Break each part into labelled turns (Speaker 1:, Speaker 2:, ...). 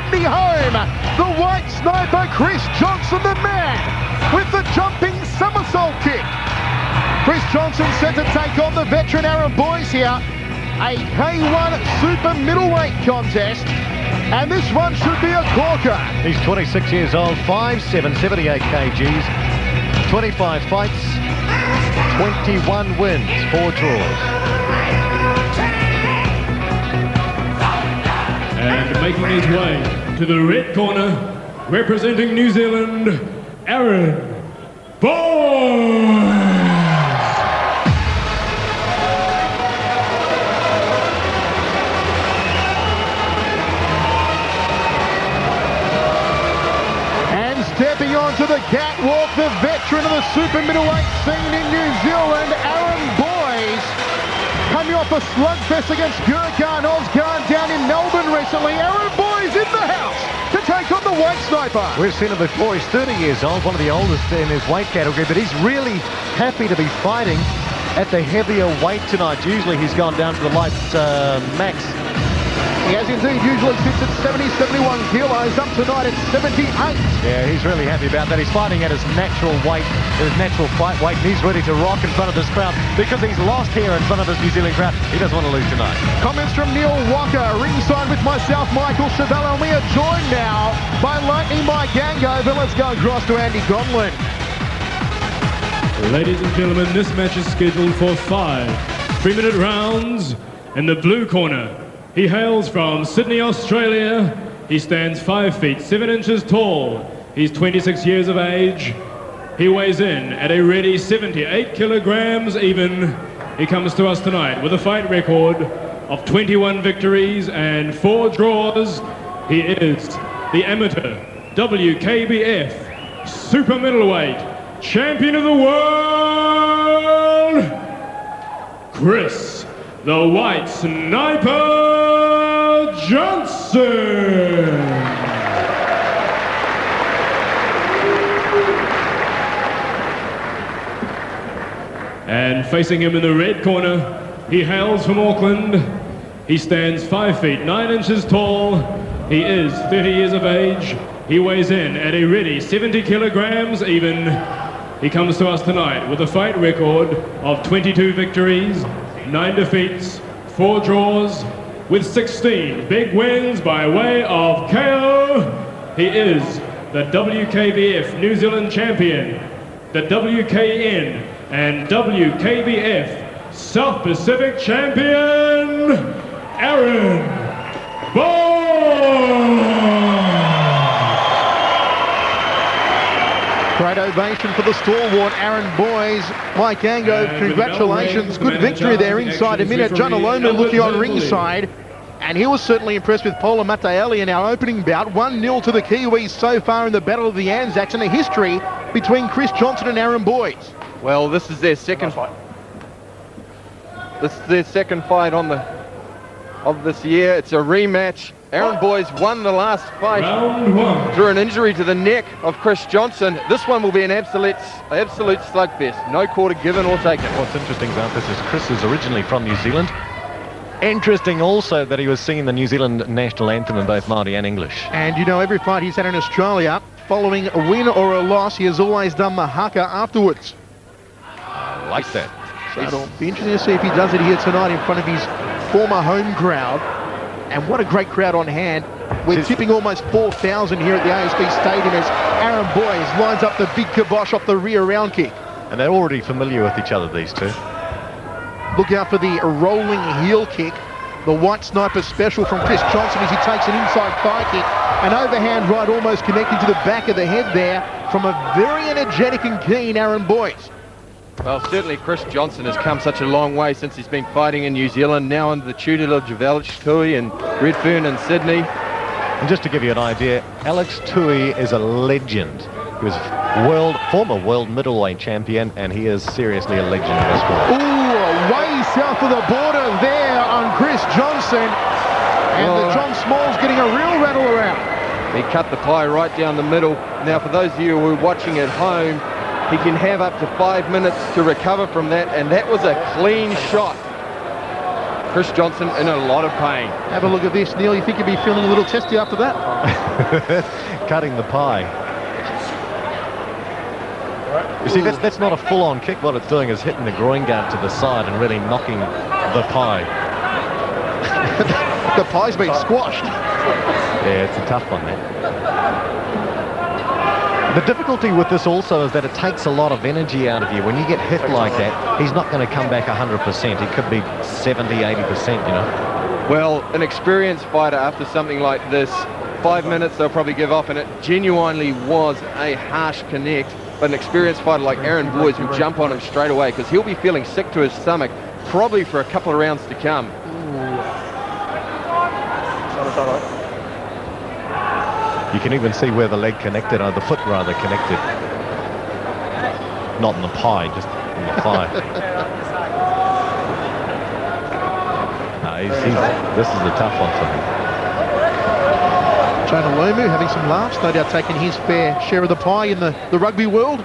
Speaker 1: Sydney home. The white sniper, Chris Johnson, the man, with the jumping somersault kick. Chris Johnson set to take on the veteran Aaron Boyes here. A K1 super middleweight contest. And this one should be a corker.
Speaker 2: He's 26 years old, 5'7", 78 kgs, 25 fights, 21 wins, 4 draws.
Speaker 3: And making his way to the red corner, representing New Zealand, Aaron Boyes.
Speaker 1: Stepping onto the catwalk, the veteran of the super middleweight scene in New Zealand, Aaron Boyes. Coming off a slugfest against Gurkhan Ozcan down in Melbourne recently, Aaron Boyes in the house to take on the white sniper.
Speaker 2: We've seen him before. He's 30 years old, one of the oldest in his weight category, but he's really happy to be fighting at the heavier weight tonight. Usually he's gone down to the light max.
Speaker 1: He has indeed, usually sits at 70, 71 kilos, up tonight at 78.
Speaker 2: Yeah, he's really happy about that. He's fighting at his natural weight, his natural fight weight, and he's ready to rock in front of this crowd because he's lost here in front of this New Zealand crowd. He doesn't want to lose tonight.
Speaker 1: Comments from Neil Walker, ringside with myself, Michael Chavello, and we are joined now by Lightning Mike Gangover. Let's go across to Andy Conlon.
Speaker 3: Ladies and gentlemen, this match is scheduled for 5 3-minute rounds. In the blue corner, he hails from Sydney, Australia. He stands 5 feet 7 inches tall. He's 26 years of age. He weighs in at a ready 78 kilograms even. He comes to us tonight with a fight record of 21 victories and 4 draws. He is the amateur WKBF super middleweight champion of the world, Chris the White Sniper Johnson. And facing him in the red corner, he hails from Auckland. He stands 5 feet 9 inches tall. He is 30 years of age. He weighs in at a ready 70 kilograms even. He comes to us tonight with a fight record of 22 victories, 9 defeats, 4 draws, with 16 big wins by way of KO. He is the WKBF New Zealand champion, the WKN and WKBF South Pacific champion, Aaron Boyes.
Speaker 1: Great ovation for the stalwart Aaron Boyes. Mike Gango, congratulations. Good victory there inside a minute. John Aloma looking on ringside. And he was certainly impressed with Paula Mataele in our opening bout. 1-0 to the Kiwis so far in the Battle of the Anzacs, and a history between Chris Johnson and Aaron Boyes.
Speaker 4: Well, this is their second fight. This is their second fight of this year. It's a rematch. Aaron Boyes won the last fight through an injury to the neck of Chris Johnson. This one will be an absolute slugfest. No quarter given or taken.
Speaker 2: What's interesting about this is Chris is originally from New Zealand. Interesting also that he was singing the New Zealand national anthem in both Māori and English.
Speaker 1: And you know, every fight he's had in Australia, following a win or a loss, he has always done the haka afterwards.
Speaker 2: I like that.
Speaker 1: So it'll be interesting to see if he does it here tonight in front of his former home crowd. And what a great crowd on hand. We're tipping almost 4,000 here at the ASB Stadium as Aaron Boyes lines up the big kibosh off the rear round kick.
Speaker 2: And they're already familiar with each other, these two.
Speaker 1: Look out for the rolling heel kick. The white sniper special from Chris Johnson as he takes an inside thigh kick. An overhand right almost connecting to the back of the head there from a very energetic and keen Aaron Boyes.
Speaker 4: Well, certainly Chris Johnson has come such a long way since he's been fighting in New Zealand, now under the tutelage of Alex Tui in Redfern and Sydney.
Speaker 2: And just to give you an idea, Alex Tui is a legend. He was former world middleweight champion, and he is seriously a legend in the sport.
Speaker 1: Ooh, way south of the border there on Chris Johnson. And the John Smalls getting a real rattle around.
Speaker 4: He cut the pie right down the middle. Now, for those of you who are watching at home, he can have up to 5 minutes to recover from that, and that was a clean shot. Chris Johnson in a lot of pain.
Speaker 1: Have a look at this, Neil. You think you'd be feeling a little testy after that?
Speaker 2: Cutting the pie. You see, that's not a full-on kick. What it's doing is hitting the groin guard to the side and really knocking the pie.
Speaker 1: The pie's been squashed.
Speaker 2: Yeah, it's a tough one, man. The difficulty with this also is that it takes a lot of energy out of you. When you get hit like that, he's not going to come back 100%. He could be 70, 80%, you know.
Speaker 4: Well, an experienced fighter after something like this, 5 minutes they'll probably give up, and it genuinely was a harsh connect. But an experienced fighter like Aaron Boyes will jump on him straight away because he'll be feeling sick to his stomach probably for a couple of rounds to come.
Speaker 2: You can even see where the leg connected, or the foot rather connected. Not in the pie, just in the thigh. This is a tough one for him.
Speaker 1: Jonah Lomu having some laughs, no doubt taking his fair share of the pie in the rugby world.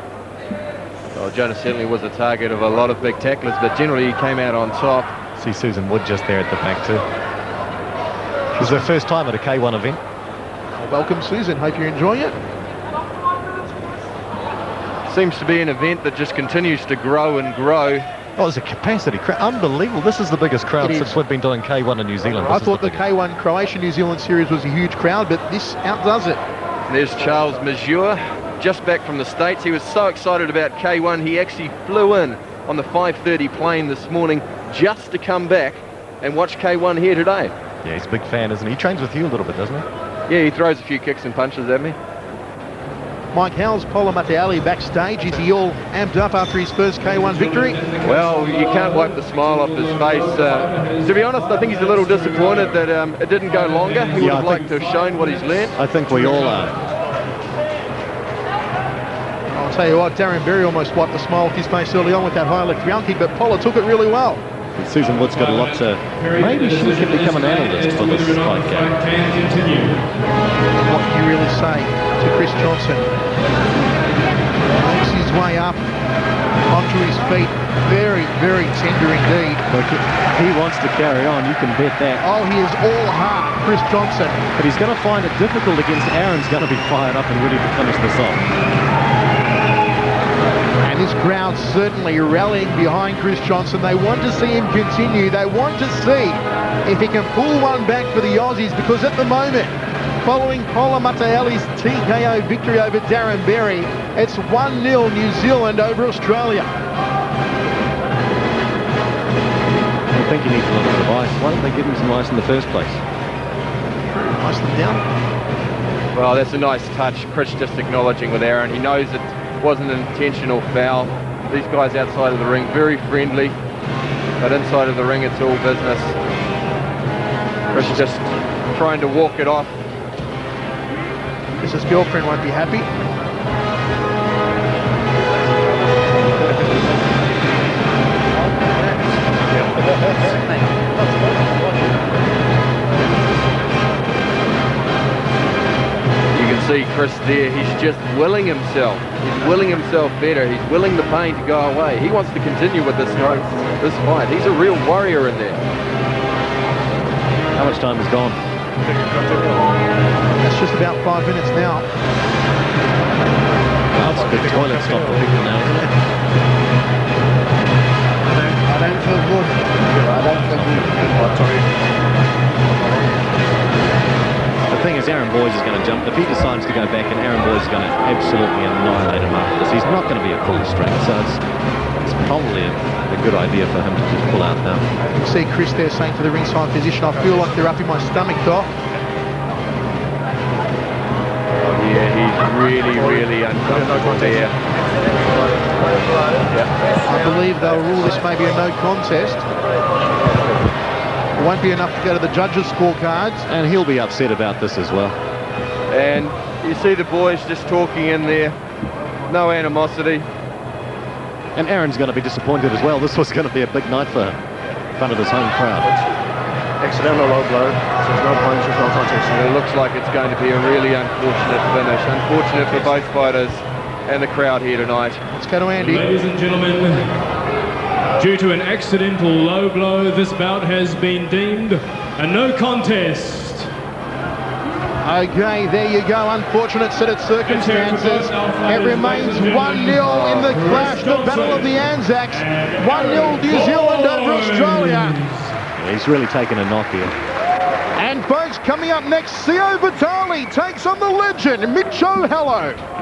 Speaker 4: Well, Jonah certainly was a target of a lot of big tacklers, but generally he came out on top.
Speaker 2: See Susan Wood just there at the back too. This is her first time at a K1 event.
Speaker 1: Welcome, Susan. Hope you're enjoying it.
Speaker 4: Seems to be an event that just continues to grow and grow.
Speaker 2: Oh, there's a capacity crowd. Unbelievable. This is the biggest crowd since we've been doing K1 in New Zealand.
Speaker 1: I thought the K1 Croatia-New Zealand series was a huge crowd, but this outdoes it.
Speaker 4: There's Charles Mazur, just back from the States. He was so excited about K1, he actually flew in on the 5:30 plane this morning just to come back and watch K1 here today.
Speaker 2: Yeah, he's a big fan, isn't he? He trains with you a little bit, doesn't he?
Speaker 4: Yeah, he throws a few kicks and punches at me.
Speaker 1: Mike Howells, Polo Mateali backstage. Is he all amped up after his first K1 victory?
Speaker 4: Well, you can't wipe the smile off his face. To be honest, I think he's a little disappointed that it didn't go longer. He would have liked to have shown what he's learned.
Speaker 2: I think we all are.
Speaker 1: I'll tell you what, Darren Berry almost wiped the smile off his face early on with that high left round kick, but Polo took it really well.
Speaker 2: And Susan Wood's got a lot to... Maybe she could become an analyst for this fight game.
Speaker 1: What can you really say to Chris Johnson? Makes his way up onto his feet. Very, very tender indeed.
Speaker 2: Look, he wants to carry on, you can bet that.
Speaker 1: Oh, he is all heart, Chris Johnson.
Speaker 2: But he's going to find it difficult against Aaron's going to be fired up and ready to finish this off.
Speaker 1: And this crowd certainly rallying behind Chris Johnson. They want to see him continue. They want to see if he can pull one back for the Aussies, because at the moment, following Polo Mateali's TKO victory over Darren Berry, it's 1-0 New Zealand over Australia.
Speaker 2: I think he needs a little bit of ice. Why don't they give him some ice in the first place?
Speaker 1: Ice them down.
Speaker 4: Well, that's a nice touch. Chris just acknowledging with Aaron. He knows it wasn't an intentional foul. These guys outside of the ring, very friendly, but inside of the ring, it's all business. Chris just trying to walk it off.
Speaker 1: His girlfriend won't be happy.
Speaker 4: You can see Chris there, he's just willing himself. He's willing himself better. He's willing the pain to go away. He wants to continue with this fight. He's a real warrior in there.
Speaker 2: How much time is gone?
Speaker 1: That's just about 5 minutes now.
Speaker 2: That's a good toilet stop for people now, isn't it?
Speaker 1: I don't feel good.
Speaker 2: The thing is, Aaron Boyes is going to jump. If he decides to go back, and Aaron Boyes is going to absolutely annihilate him after this, he's not going to be at full strength, so it's probably a good idea for him to just pull out now.
Speaker 1: You can see Chris there saying to the ringside physician, I feel like they're up in my stomach, Doc.
Speaker 4: Yeah, he's really, really uncomfortable there.
Speaker 1: I believe they'll rule this maybe a no contest. It won't be enough to go to the judges' scorecards.
Speaker 2: And he'll be upset about this as well.
Speaker 4: And you see the boys just talking in there. No animosity.
Speaker 2: And Aaron's going to be disappointed as well. This was going to be a big night for him in front of his home crowd.
Speaker 5: Accidental low blow, so there's no punches, no contest.
Speaker 4: And it looks like it's going to be a really unfortunate finish. Unfortunate for both fighters and the crowd here tonight.
Speaker 1: Let's go to Andy.
Speaker 3: Ladies and gentlemen, Due to an accidental low blow, this bout has been deemed a no contest.
Speaker 1: Okay, there you go. Unfortunate set of circumstances. It remains 1-0 in the clash, the Battle of the Anzacs. 1-0 New Zealand over Australia.
Speaker 2: Yeah, he's really taken a knock here.
Speaker 1: And folks, coming up next, Sio Vitali takes on the legend, Mitch O'Hallow.